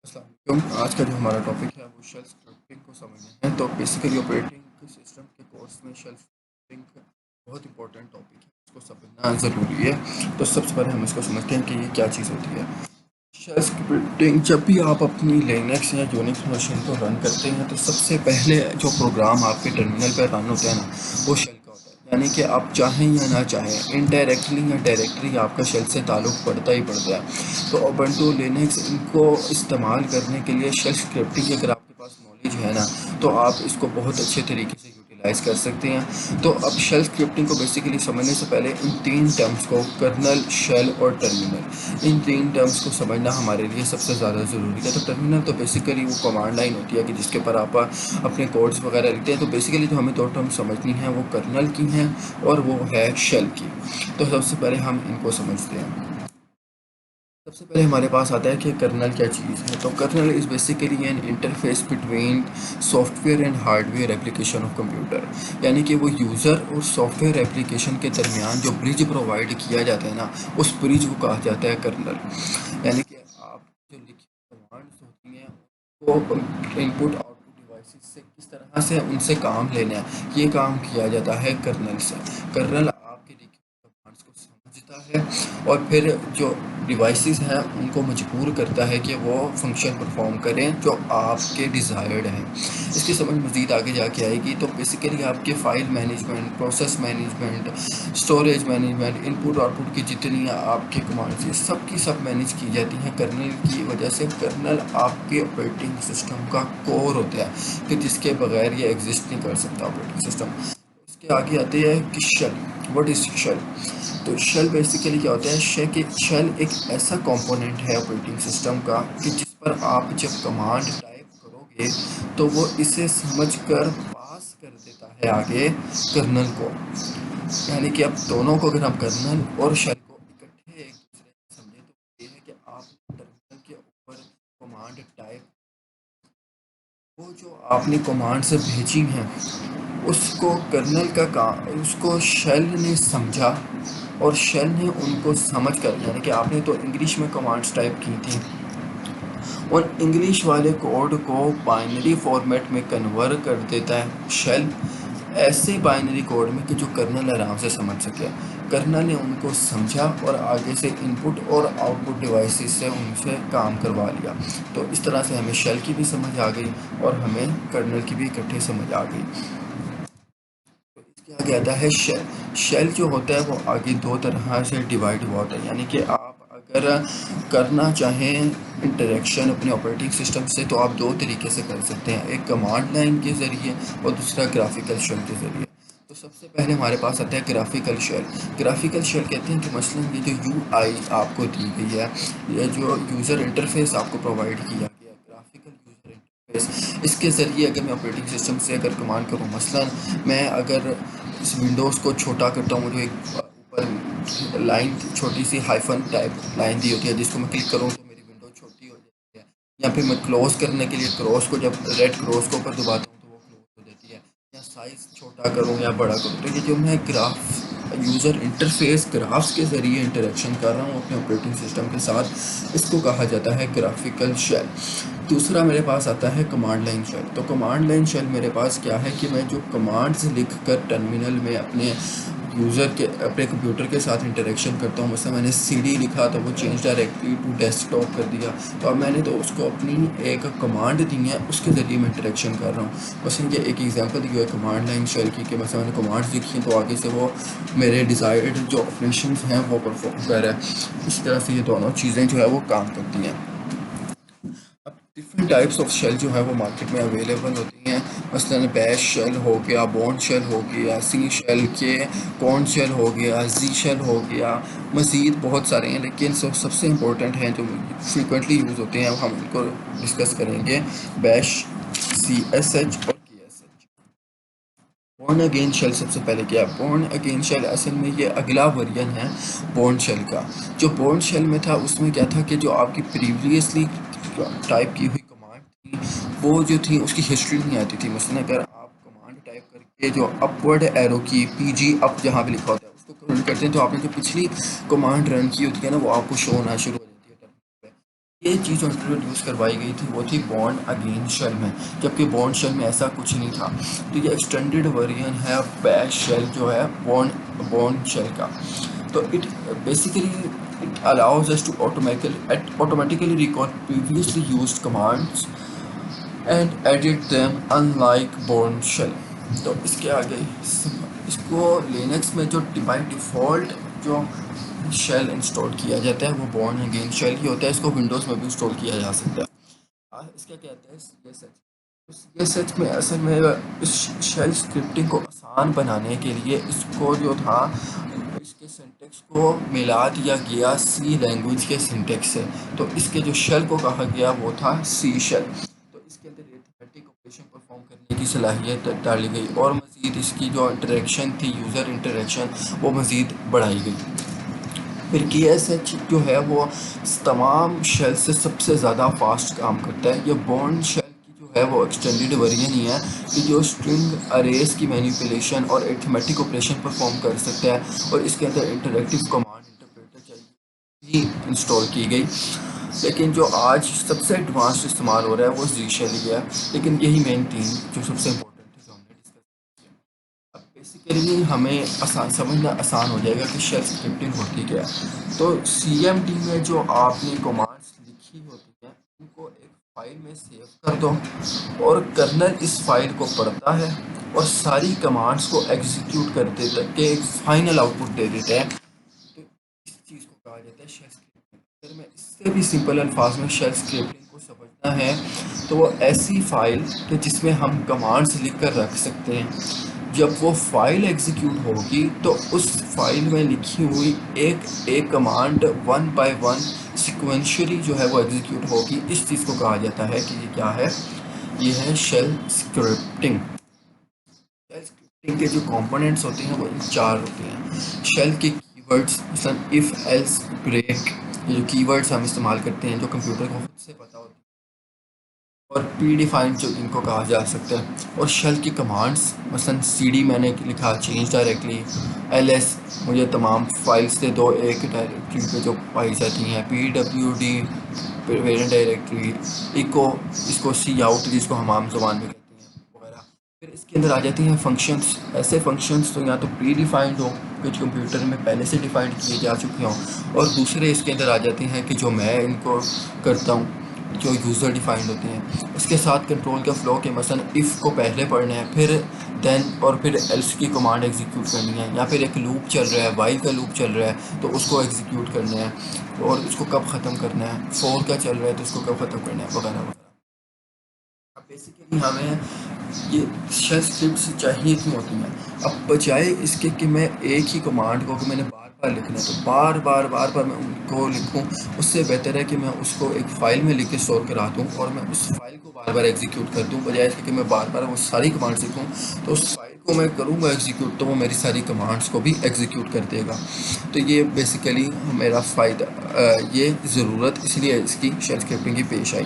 अस्सलाम वालेकुम। आज का जो हमारा टॉपिक है वो शेल स्क्रिप्टिंग को समझना है। तो बेसिकली ऑपरेटिंग सिस्टम के कोर्स में शेल स्क्रिप्टिंग बहुत इंपॉर्टेंट टॉपिक है, इसको समझना ज़रूरी है। तो सबसे पहले हम इसको समझते हैं कि ये क्या चीज़ होती है। शेल स्क्रिप्टिंग, जब भी आप अपनी लिनक्स या यूनिक्स मशीन को रन करते हैं तो सबसे पहले जो प्रोग्राम आपके टर्मिनल पर रन होता है ना, वो शेल का होता है। यानी कि आप चाहें या ना चाहें, इनडायरेक्टली या डायरेक्टली आपका शेल से ताल्लुक़ पड़ता ही पड़ता है। तो उबंटू लिनक्स इनको इस्तेमाल करने के लिए शेल स्क्रिप्टिंग की अगर आपके पास नॉलेज है ना, तो आप इसको बहुत अच्छे तरीके से यूटिलाइज़ कर सकते हैं। तो अब शेल स्क्रिप्टिंग को बेसिकली समझने से पहले इन तीन टर्म्स को, कर्नल, शेल और टर्मिनल, इन तीन टर्म्स को समझना हमारे लिए सबसे ज़्यादा ज़रूरी है। तो टर्मिनल तो बेसिकली वो कमांड लाइन होती है कि जिसके ऊपर आप अपने कोड्स वगैरह लिखते हैं। तो बेसिकली जो हमें दो टर्म समझनी है वो कर्नल की हैं और वो है शेल की। तो सबसे पहले हम इनको समझते हैं। सबसे पहले हमारे पास आता है कि कर्नल क्या चीज़ है। तो kernel is basically an interface between software and hardware application of computer. यानी कि वो यूज़र और सॉफ्टवेयर एप्लीकेशन के दरमियान जो ब्रिज प्रोवाइड किया जाता है ना, उस ब्रिज को कहा जाता है कर्नल। यानी कि आप जो लिखी कमांड्स होती हैं वो इनपुट आउटपुट डिवाइसेस से किस तरह से उनसे काम लेना है, ये काम किया जाता है कर्नल से। कर्नल आपके लिखी कमांड्स को समझता है और फिर जो डिवाइसेस हैं उनको मजबूर करता है कि वो फंक्शन परफॉर्म करें जो आपके डिज़ायर्ड हैं। इसकी समझ मज़ीद आगे जाके आएगी। तो बेसिकली आपके file management, process management, storage management, input output की जितनी आपके कमांड्स हैं सब की सब मैनेज की जाती हैं कर्नल की वजह से। कर्नल आपके ऑपरेटिंग सिस्टम का कोर होता है कि जिसके बगैर ये एग्जिस्ट नहीं कर सकता ऑपरेटिंग सिस्टम। इसके आगे आते हैं कि शेल। What is shell? तो शेल बेसिकली क्या होता है? शेल एक ऐसा कंपोनेंट है ऑपरेटिंग सिस्टम का कि जिस पर आप जब कमांड टाइप करोगे तो वो इसे समझकर पास कर देता है आगे कर्नल को। यानी कि अब दोनों को, अगर हम कर्नल और शेल को इकट्ठे एक दूसरे से समझें तो ये है कि आप टर्मिनल के ऊपर कमांड टाइप, वो जो आपने कमांड्स भेजी हैं उसको कर्नल का काम, उसको शेल ने समझा और शेल ने उनको समझ कर, यानी कि आपने तो इंग्लिश में कमांड्स टाइप की थी, और इंग्लिश वाले कोड को बाइनरी फॉर्मेट में कन्वर्ट कर देता है शेल, ऐसे बाइनरी कोड में कि जो कर्नल आराम से समझ सके। कर्नल ने उनको समझा और आगे से इनपुट और आउटपुट डिवाइसेस से उनसे काम करवा लिया। तो इस तरह से हमें शेल की भी समझ आ गई और हमें कर्नल की भी इकट्ठे समझ आ गई। तो इसके आगे आता है शेल। शेल जो होता है वो आगे दो तरह से डिवाइड हुआ होता है। यानी कि आप अगर करना चाहें इंटरेक्शन अपने ऑपरेटिंग सिस्टम से तो आप दो तरीके से कर सकते हैं, एक कमांड लाइन के ज़रिए और दूसरा ग्राफिकल शेल के ज़रिए। तो सबसे पहले हमारे पास आता है ग्राफिकल शेल। ग्राफिकल शेल कहते हैं कि मसलन ये जो यूआई आपको दी गई है, ये जो यूज़र इंटरफेस आपको प्रोवाइड किया गया है, ग्राफिकल यूज़र इंटरफेस, इसके ज़रिए अगर मैं ऑपरेटिंग सिस्टम से अगर कमांड करूँ, मसलन मैं अगर इस विंडोज़ को छोटा करता हूँ, मुझे एक ऊपर लाइन, छोटी सी हाइफन टाइप लाइन दी होती है जिसको मैं क्लिक करूँ तो मेरी विंडो छोटी हो जाती है। या फिर मैं क्लोज़ करने के लिए क्रॉस को, जब रेड क्रॉस को ऊपर दबाता हूँ तो वो क्लोज हो जाती है। या साइज़ छोटा करूँ या बड़ा करूँ, तो ये जो मैं ग्राफ, यूज़र इंटरफेस ग्राफ्स के ज़रिए इंटरेक्शन कर रहा हूँ अपने ऑपरेटिंग सिस्टम के साथ, इसको कहा जाता है ग्राफिकल शेल। दूसरा मेरे पास आता है कमांड लाइन शेल। तो कमांड लाइन शेल मेरे पास क्या है कि मैं जो कमांड्स लिख कर टर्मिनल में अपने यूज़र के, अपने कंप्यूटर के साथ इंटरेक्शन करता हूँ। जैसे मैंने सीडी लिखा तो वो चेंज डायरेक्टली टू डेस्कटॉप कर दिया, तो अब मैंने तो उसको अपनी एक कमांड दी है, उसके ज़रिए मैं इंटरेक्शन कर रहा हूँ। बस ये एक एग्जांपल दी है कमांड लाइन शेल की कि मतलब मैंने कमांड्स लिखी तो आगे से वो मेरे डिज़ायर्ड जो ऑपरेशंस हैं वो परफॉर्म कर रहा है। इस तरह से ये दोनों चीज़ें जो है वो काम करती हैं। अब डिफरेंट टाइप्स ऑफ शेल जो है वो मार्केट में अवेलेबल होती हैं। मसलन बैश शेल हो गया, बॉन्ड शेल हो गया, सी शेल के, कॉर्न शेल हो गया, जी शेल हो गया, मज़ीद बहुत सारे हैं, लेकिन सबसे इम्पोर्टेंट हैं जो फ्रीक्वेंटली यूज़ होते हैं हम उनको डिस्कस करेंगे। बैश, सी एस एच और K S H. Bourne again shell सबसे पहले क्या है? बॉर्न अगेन शेल असल में ये अगला वर्जन है बॉर्न शेल का। जो बॉर्न शेल में था उसमें क्या था कि जो आपकी प्रीवियसली टाइप की हुई कमांड थी वो जो थी उसकी हिस्ट्री नहीं आती थी। मसलन अगर आप कमांड टाइप करके जो अपवर्ड एरो की पीजी अप जहाँ पे लिखा होता है उसको रन करते हैं तो आपने जो पिछली कमांड रन की होती है ना वो आपको शो होना शुरू हो जाती है टर्मिनल पे। ये चीज़ जो इंट्रोड्यूस करवाई गई थी वो थी बॉन्ड अगेन शेल में, जबकि बॉन्ड शेल में ऐसा कुछ नहीं था। तो ये एक्सटेंडेड वर्जन है बैश शेल जो है बॉन्ड बॉन्ड शेल का। तो it basically it allows us to automatically recall previously used commands and edit them unlike bourne shell। तो इसके आगे इसको लिनक्स में जो बाई डिफ़ॉल्ट जो शेल इंस्टॉल किया जाता है वो बॉर्न अगेन शेल ही होता है। इसको विंडोज़ में भी इंस्टॉल किया जा सकता है। इसका कहते हैं ये सच में असल में इस शेल स्क्रिप्टिंग को आसान बनाने के लिए इसको जो था इसके सिंटेक्स को मिला दिया गया सी लैंग्वेज के सिंटेक्स से। तो इसके जो शेल को कहा गया वो था सी शेल। तो इसके अंदर अरिथमेटिक ऑपरेशन परफॉर्म करने की सलाहियत डाली गई और मज़ीद इसकी जो इंटरेक्शन थी यूज़र इंटरेक्शन वो मज़ीद बढ़ाई गई। फिर के एस एच जो है वो तमाम शेल से सबसे ज़्यादा फास्ट काम करता है। ये बॉन्ड शेल की जो है वो एक्सटेंडेड वर्जन ही है कि जो स्ट्रिंग अरेज की मैनिपुलेशन और अरिथमेटिक ऑपरेशन परफॉर्म कर सकता है। और इसके अंदर इंटरेक्टिव कमांड इंटरप्रेटर चाहिए ही इंस्टॉल की गई। लेकिन जो आज सबसे एडवांस इस्तेमाल हो रहा है वो जी शेल ही है। लेकिन यही मेन तीन जो सबसे इम्पोर्टेंट है जो हमने डिस्कस किया। अब बेसिकली हमें आसान समझना आसान हो जाएगा कि शेल स्क्रिप्टिंग होती क्या है। तो सीएमडी में जो आपने कमांड्स लिखी होती हैं उनको एक फाइल में सेव कर दो और कर्नल इस फाइल को पढ़ता है और सारी कमांड्स को एग्जीक्यूट कर देता है कि एक फाइनल आउटपुट दे देता है। तो इस चीज़ को कहा जाता है शेल स्क्रिप्टिंग। अगर मैं इससे भी सिंपल अल्फाज में शेल स्क्रिप्टिंग को समझना है तो वो ऐसी फ़ाइल कि जिसमें हम कमांड्स लिख कर रख सकते हैं। जब वो फाइल एग्जीक्यूट होगी तो उस फाइल में लिखी हुई एक एक command one by one sequentially जो है वो एग्जीक्यूट होगी। इस चीज़ को कहा जाता है कि ये क्या है, ये है शेल स्क्रिप्टिंग। शेल स्क्रिप्टिंग के जो कंपोनेंट्स होते हैं वो इन चार होते हैं। शेल के कीवर्ड्स मसलन इफ़ एल्स ब्रेक, ये जो कीवर्ड्स हम इस्तेमाल करते हैं जो कंप्यूटर को खुद से पता होता है। और प्री डिफाइंड जो इनको कहा जा सकता है। और शेल की कमांड्स मसलन cd मैंने लिखा चेंज डायरेक्टली, ls मुझे तमाम फाइल्स दे दो एक डायरेक्टरी पे जो पाई जाती हैं, pwd पेरेंट डायरेक्टरी, इको इसको सी आउट जिसको हम आम ज़ुबान में कहते हैं वगैरह। फिर इसके अंदर आ जाती हैं फंक्शंस। ऐसे फंक्शंस तो या तो प्री डिफाइंड हो कुछ कंप्यूटर में पहले से डिफाइंड किए जा चुके हों, और दूसरे इसके अंदर आ जाते हैं कि जो मैं इनको करता हूँ जो यूज़र डिफाइंड होते हैं। इसके साथ कंट्रोल का फ्लो के मसलन इफ़ को पहले पढ़ना है फिर देन और फिर एल्स की कमांड एग्जीक्यूट करनी है, या फिर एक लूप चल रहा है वाइल का लूप चल रहा है तो उसको एग्जीक्यूट करना है और उसको कब ख़त्म करना है, फोर का चल रहा है तो उसको कब ख़त्म करना है वगैरह वगैरह। अब बेसिकली हमें ये शेल स्क्रिप्ट्स चाहिए क्यों होती हैं। अब बजाय इसके कि मैं एक ही कमांड को कि मैंने बार बार लिखना है तो बार बार मैं उनको लिखूं, उससे बेहतर है कि मैं उसको एक फ़ाइल में लिख के स्टोर करा दूं और मैं उस फाइल को बार बार एग्जीक्यूट कर दूं, बजाय इसके कि मैं बार बार वो सारी कमांड्स लिखूं। तो उस फाइल को मैं करूँगा एग्जीक्यूट तो वो मेरी सारी कमांड्स को भी एग्जीक्यूट कर देगा। तो ये बेसिकली मेरा फ़ायदा ये ज़रूरत इसलिए इसकी शेल स्क्रिप्टिंग की पेश आई।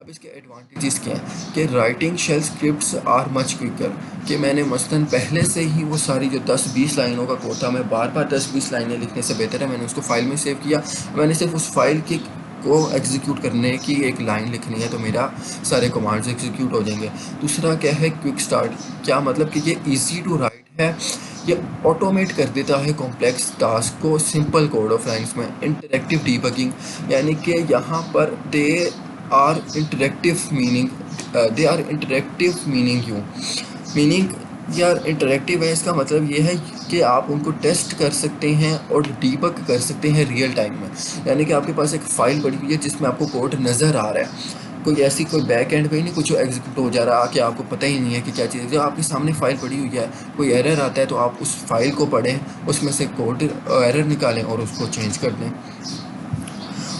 अब इसके एडवांटेजेस क्या हैं कि writing shell scripts are much quicker, कि मैंने मसलन पहले से ही वो सारी जो 10-20 लाइनों का कोड था मैं बार बार 10-20 लाइनें लिखने से बेहतर है मैंने उसको फाइल में सेव किया, मैंने सिर्फ उस फाइल की को एग्जीक्यूट करने की एक लाइन लिखनी है तो मेरा सारे कमांड्स एग्जीक्यूट हो जाएंगे। दूसरा क्या है क्विक स्टार्ट, क्या मतलब कि ये ईजी टू राइट है, ये ऑटोमेट कर देता है कॉम्प्लेक्स टास्क को सिंपल कोड ऑफ लाइन्स में। इंटरेक्टिव डीबगिंग, यानी कि यहाँ पर are interactive meaning they are interactive meaning you meaning यार इंटरेक्टिव है, इसका मतलब ये है कि आप उनको टेस्ट कर सकते हैं और डीबग कर सकते हैं रियल टाइम में। यानी कि आपके पास एक फ़ाइल पड़ी हुई है जिसमें आपको कोड नज़र आ रहा है, कोई ऐसी कोई बैक एंड पे ही नहीं कुछ एग्जीक्यूट हो जा रहा कि आपको पता ही नहीं है कि क्या चीज़ है। जो आपके सामने फ़ाइल पड़ी हुई है, कोई एरर आता है तो आप उस फाइल को पढ़ें, उसमें से कोड एरर निकालें और उसको चेंज कर दें।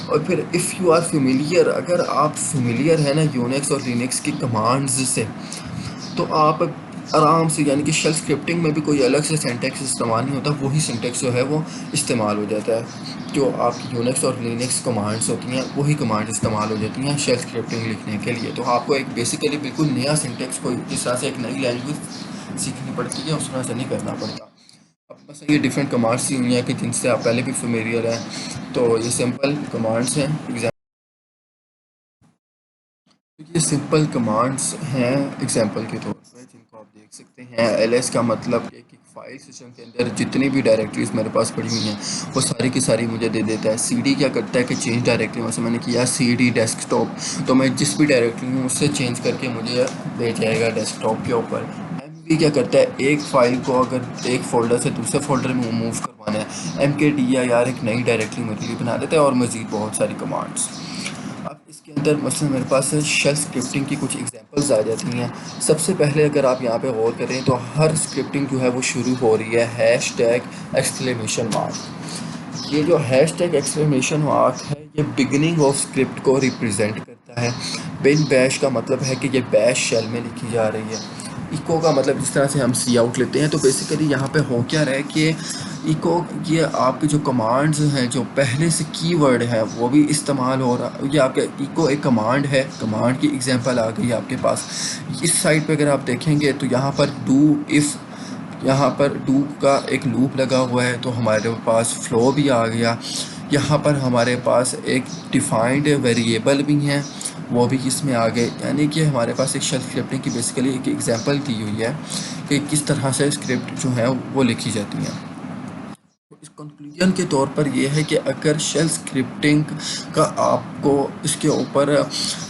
और फिर इफ़ यू आर फेमिलियर, अगर आप फेमिलियर है ना यूनिक्स और लिनक्स की कमांड्स से, तो आप आराम से, यानी कि शेल स्क्रिप्टिंग में भी कोई अलग से सिंटेक्स इस्तेमाल नहीं होता, वही सिंटेक्स जो है वो इस्तेमाल हो जाता है। जो आपकी यूनिक्स और लिनक्स कमांड्स होती हैं वही कमांड इस्तेमाल हो जाती हैं शेल स्क्रिप्टिंग लिखने के लिए। तो आपको एक बेसिकली बिल्कुल नया सिंटेक्स कोई जिस तरह से एक नई लैंग्वेज सीखनी पड़ती है उस तरह से नहीं करना पड़ता। अब बस ये डिफरेंट कमांड्स ही हुई हैं कि जिनसे आप पहले भी फेमिलियर हैं। तो ये सिंपल कमांड्स हैं। ये सिंपल कमांड्स हैं एग्जांपल के तौर पे, जिनको आप देख सकते हैं। एलएस का मतलब एक एक फाइल सिस्टम के अंदर जितनी भी डायरेक्टरीज मेरे पास पड़ी हुई हैं वो सारी की सारी मुझे दे देता है। सीडी क्या करता है कि चेंज डायरेक्टरी, वैसे मैंने किया सीडी डेस्कटॉप, तो मैं जिस भी डायरेक्टरी हूँ उससे चेंज करके मुझे ले जाएगा डेस्कटॉप के ऊपर। एमवी क्या करता है, एक फाइल को अगर एक फोल्डर से दूसरे फोल्डर में मूव करवाना है, एमकेडीआईआर एक नई डायरेक्टरी मेरे लिए बना देता है, और मज़ीद बहुत सारी कमांड्स। अब इसके अंदर मसलन मेरे पास शेल स्क्रिप्टिंग की कुछ एग्जांपल्स आ जाती हैं। सबसे पहले अगर आप यहाँ पे गौर करें तो हर स्क्रिप्टिंग जो है वो शुरू हो रही है हैशटैग एक्सक्लेमेशन मार्क। ये जो हैशटैग एक्सक्लेमेशन मार्क है ये बिगिनिंग ऑफ स्क्रिप्ट को रिप्रेजेंट करता है। बिन बैश का मतलब है कि ये बैश शेल में लिखी जा रही है। इको का मतलब जिस तरह से हम सी आउट लेते हैं, तो बेसिकली यहाँ पे हो क्या रहा है कि इको, ये आपके जो कमांड्स हैं जो पहले से कीवर्ड है वो भी इस्तेमाल हो रहा। ये आपके इको एक कमांड है, कमांड की एग्जांपल आ गई आपके पास। इस साइड पे अगर आप देखेंगे तो यहाँ पर डू इफ़, यहाँ पर डू का एक लूप लगा हुआ है, तो हमारे पास फ्लो भी आ गया। यहाँ पर हमारे पास एक डिफाइंड वेरिएबल भी हैं, वो भी इसमें आ गए। यानी कि हमारे पास एक शेल स्क्रिप्टिंग की बेसिकली एक एग्जांपल दी हुई है कि किस तरह से स्क्रिप्ट जो है वो लिखी जाती हैं। इस कंक्लूजन के तौर पर यह है कि अगर शेल स्क्रिप्टिंग का आपको इसके ऊपर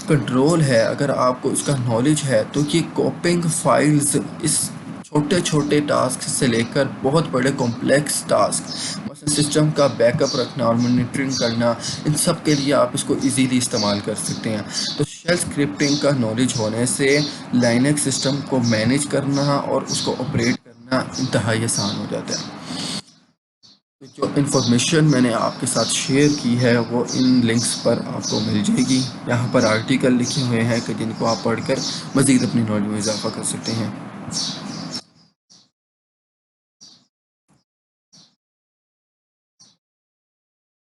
कंट्रोल है, अगर आपको इसका नॉलेज है, तो ये कॉपिंग फाइल्स इस छोटे छोटे टास्क से लेकर बहुत बड़े कॉम्प्लेक्स टास्क, मतलब सिस्टम का बैकअप रखना और मॉनिटरिंग करना, इन सब के लिए आप इसको इजीली इस्तेमाल कर सकते हैं। तो शेल स्क्रिप्टिंग का नॉलेज होने से लाइनक्स सिस्टम को मैनेज करना और उसको ऑपरेट करना इंतहाई आसान हो जाता है। तो जो इन्फॉर्मेशन मैंने आपके साथ शेयर की है वो इन लिंक्स पर आपको मिल जाएगी। यहाँ पर आर्टिकल लिखे हुए हैं कि जिनको आप पढ़कर मज़ीद अपनी नॉलेज में इजाफ़ा कर सकते हैं।